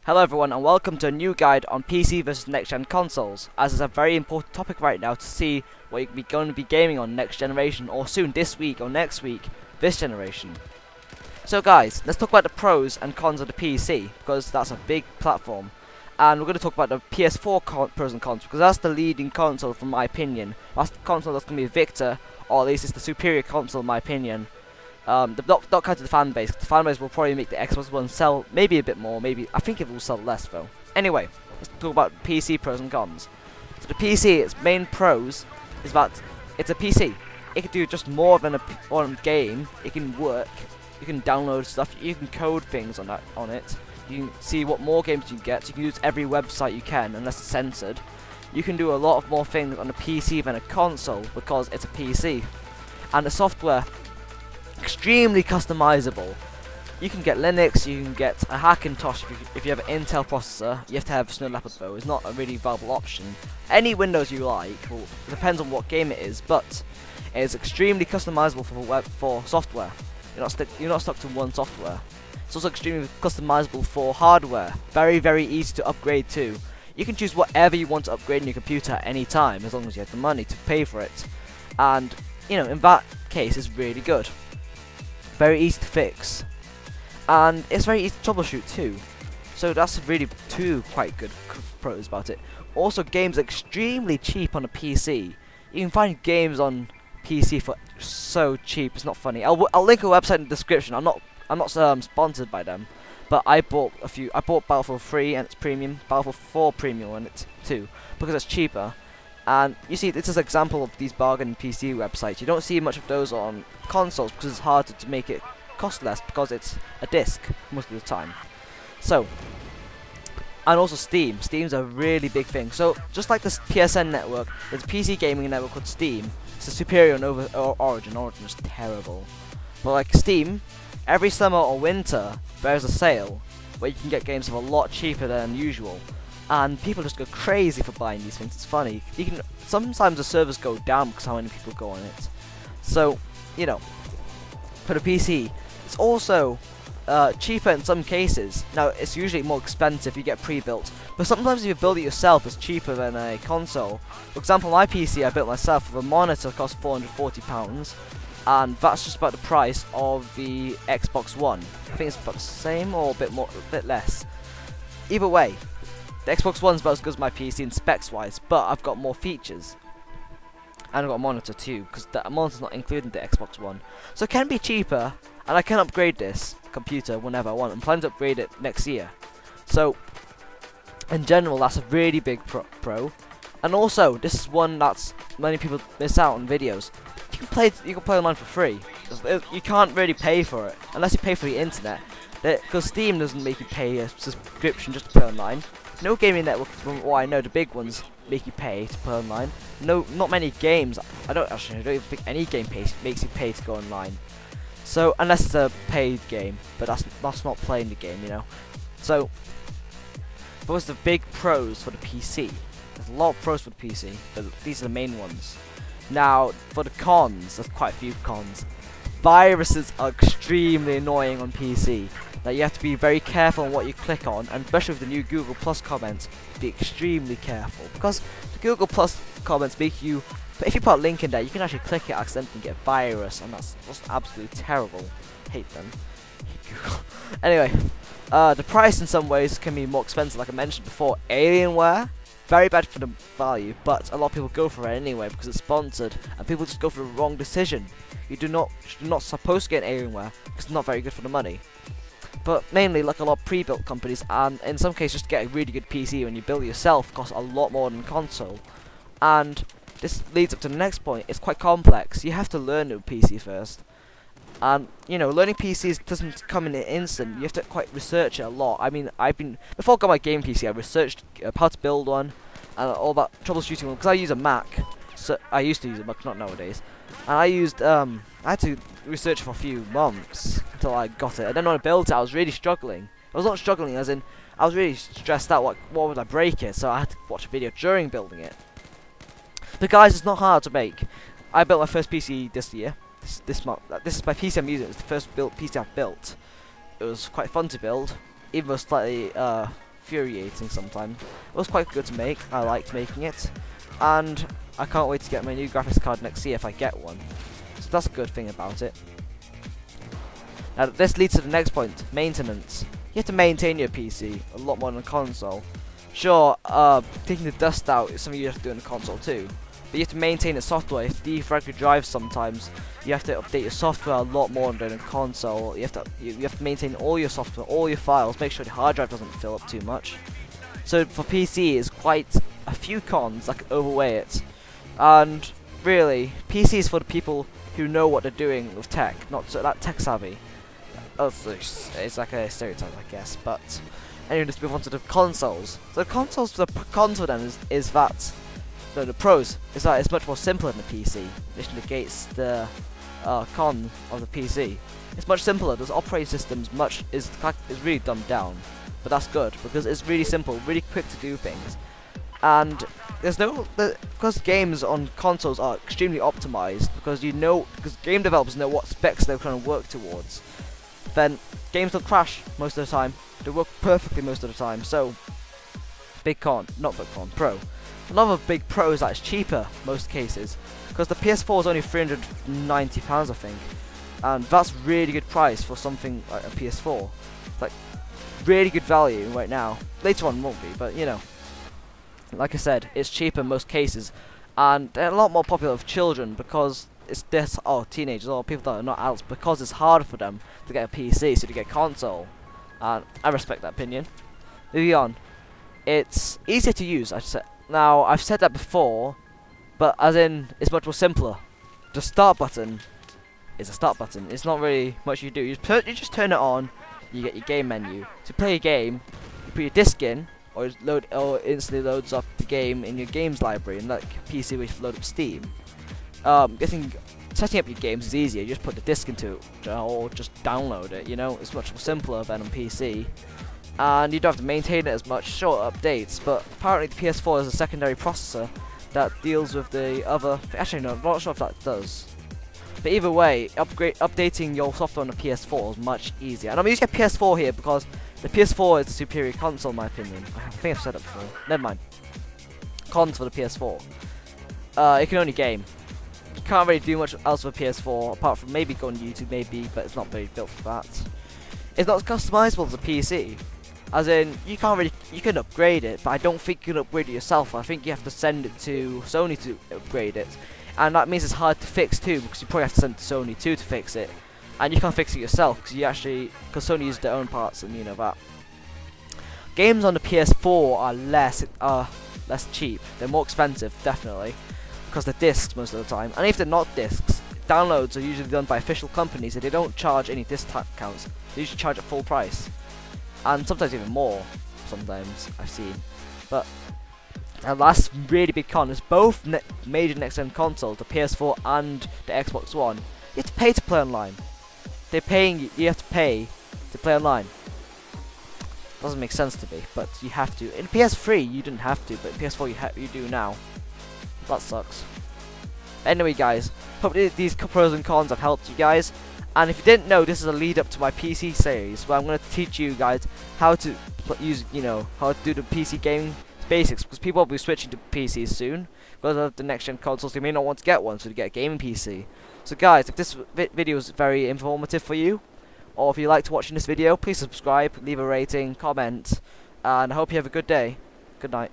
Hello everyone and welcome to a new guide on PC versus next gen consoles, as it's a very important topic right now to see what you're going to be gaming on next generation or soon this week or next week, this generation. So guys, let's talk about the pros and cons of the PC, because that's a big platform. And we're going to talk about the PS4 pros and cons, because that's the leading console from my opinion. That's the console that's going to be victor, or at least it's the superior console in my opinion. Not counting the fan base. The fan base will probably make the Xbox One sell maybe a bit more. Maybe I think it will sell less though. Anyway, let's talk about PC pros and cons. So the PC, its main pros is that it's a PC. It can do just more than one game. It can work. You can download stuff. You can code things on it. You can see what more games you can get. You can use every website you can unless it's censored. You can do a lot of more things on a PC than a console because it's a PC, and the software extremely customizable. You can get Linux, you can get a Hackintosh if you have an Intel processor. You have to have Snow Leopard though, it's not a really viable option. Any Windows you like, well, it depends on what game it is, but it is extremely customizable for software. You're not stuck to one software. It's also extremely customizable for hardware. Very easy to upgrade to. You can choose whatever you want to upgrade in your computer at any time, as long as you have the money to pay for it. And, you know, in that case, it's really good. Very easy to fix, and it's very easy to troubleshoot too. So that's really two quite good pros about it. Also, games are extremely cheap on a PC. You can find games on PC for so cheap. It's not funny. I'll link a website in the description. I'm not sponsored by them, but I bought a few. I bought Battlefield 3 and it's premium, Battlefield 4 premium and it's too, because it's cheaper. And you see, this is an example of these bargain PC websites. You don't see much of those on consoles because it's harder to make it cost less because it's a disc most of the time. So, and also Steam. Steam's a really big thing. So, just like this PSN network, there's a PC gaming network called Steam. It's a superior on Origin. Origin is terrible. But like Steam, every summer or winter, there's a sale where you can get games for a lot cheaper than usual. And people just go crazy for buying these things. It's funny. Sometimes the servers go down because how many people go on it. So, you know, for the PC, it's also cheaper in some cases. Now, it's usually more expensive if you get pre-built, but sometimes if you build it yourself, it's cheaper than a console. For example, my PC I built myself with a monitor cost £440, and that's just about the price of the Xbox One. I think it's about the same or a bit less. Either way, the Xbox One's about as good as my PC in specs wise, but I've got more features. And I've got a monitor too, because the monitor's not included in the Xbox One. So it can be cheaper, and I can upgrade this computer whenever I want. I'm planning to upgrade it next year. So, in general, that's a really big pro. And also, this is one that's many people miss out on videos. You can play online for free. You can't really pay for it, unless you pay for the internet. Because Steam doesn't make you pay a subscription just to play online. No gaming network, from what I know, the big ones make you pay to play online. No, not many games. I don't even think any game makes you pay to go online. So unless it's a paid game, but that's not playing the game, you know. So those are the big pros for the PC. There's a lot of pros for the PC, but these are the main ones. Now for the cons, there's quite a few cons. Viruses are extremely annoying on PC. That you have to be very careful on what you click on, and especially with the new Google Plus comments, be extremely careful, because the Google Plus comments make you, if you put a link in there, you can actually click it accidentally and get a virus, and that's absolutely terrible. Hate them. Hate Google. Anyway, the price in some ways can be more expensive, like I mentioned before. Alienware, very bad for the value, but a lot of people go for it anyway because it's sponsored, and people just go for the wrong decision. You're not supposed to get Alienware because it's not very good for the money. But mainly, like a lot of pre-built companies, and in some cases, just to get a really good PC when you build it yourself costs a lot more than a console. And this leads up to the next point. It's quite complex. You have to learn a PC first. And you know, learning PCs doesn't come in an instant. You have to quite research it a lot. I mean, before I got my game PC, I researched how to build one and all about troubleshooting one, because I use a Mac. So I used to use a Mac, not nowadays. And I had to research for a few months until I got it. And then when I built it, I was really struggling. I was not struggling as in, I was really stressed out, what would I break it, so I had to watch a video during building it. But guys, it's not hard to make. I built my first PC this year, this month. This is my PC I'm using, it's the first PC I've built. It was quite fun to build, even though slightly infuriating sometimes. It was quite good to make. I liked making it, and I can't wait to get my new graphics card next year if I get one. So that's a good thing about it. Now this leads to the next point: maintenance. You have to maintain your PC a lot more than a console. Sure, taking the dust out is something you have to do in a console too. But you have to maintain the software, you have to defrag your drives sometimes. You have to update your software a lot more than a console. You have to maintain all your software, all your files, make sure the hard drive doesn't fill up too much. So for PC, it's quite a few cons that could overweigh it. And really, PC is for the people who know what they're doing with tech, not so that tech savvy. It's like a stereotype, I guess. But anyway, let's move on to the consoles. So the consoles, the cons for them is that. No, the pros is that it's much more simpler than the PC, which negates the con of the PC. It's much simpler. The operating system's is really dumbed down, but that's good because it's really simple, really quick to do things, and because games on consoles are extremely optimized because game developers know what specs they're trying to work towards. Then games don't crash most of the time. They work perfectly most of the time. So big con, not big con, pro. Another big pro is that it's cheaper most cases, because the PS4 is only £390 I think, and that's really good price for something like a PS4. Like really good value right now. Later on won't be, but you know, like I said, it's cheaper in most cases, and they're a lot more popular with children because it's teenagers or people that are not adults, because it's harder for them to get a PC, so to get a console, and I respect that opinion. Moving on, it's easier to use. Now, I've said that before, but as in, it's much more simpler. The start button is a start button. It's not really much you do. You just turn it on, you get your game menu. To play a game, you put your disc in, or instantly loads up the game in your games library, and like PC where you load up Steam. Setting up your games is easier. You just put the disc into it, or just download it, you know? It's much more simpler than on PC. And you don't have to maintain it as much, short updates, but apparently the PS4 is a secondary processor that deals with the other. Actually, no, I'm not sure if that does. But either way, updating your software on the PS4 is much easier. And I'm using a PS4 here because the PS4 is the superior console, in my opinion. I think I've said that before. Never mind. Cons for the PS4. It can only game. You can't really do much else with a PS4 apart from maybe go on YouTube, maybe, but it's not very built for that. It's not as customizable as a PC. As in, you can upgrade it, but I don't think you can upgrade it yourself. I think you have to send it to Sony to upgrade it. And that means it's hard to fix too, because you probably have to send it to Sony too to fix it. And you can't fix it yourself, because Sony uses their own parts, and you know that. Games on the PS4 are less cheap. They're more expensive, definitely, because they're discs most of the time. And if they're not discs, downloads are usually done by official companies, and they don't charge any disc counts. They usually charge at full price. And sometimes even more, sometimes I've seen. But the last really big con is both major next-gen consoles, the PS4 and the Xbox One. You have to pay to play online. You have to pay to play online. Doesn't make sense to me, but you have to. In PS3 you didn't have to, but in PS4 you do now. That sucks. Anyway guys, hope these pros and cons have helped you guys. And if you didn't know, this is a lead up to my PC series where I'm going to teach you guys how to how to do the PC gaming basics, because people will be switching to PCs soon because of the next gen consoles. They may not want to get one, so to get a gaming PC. So guys, if this video is very informative for you, or if you liked watching this video, please subscribe, leave a rating, comment, and I hope you have a good day. Good night.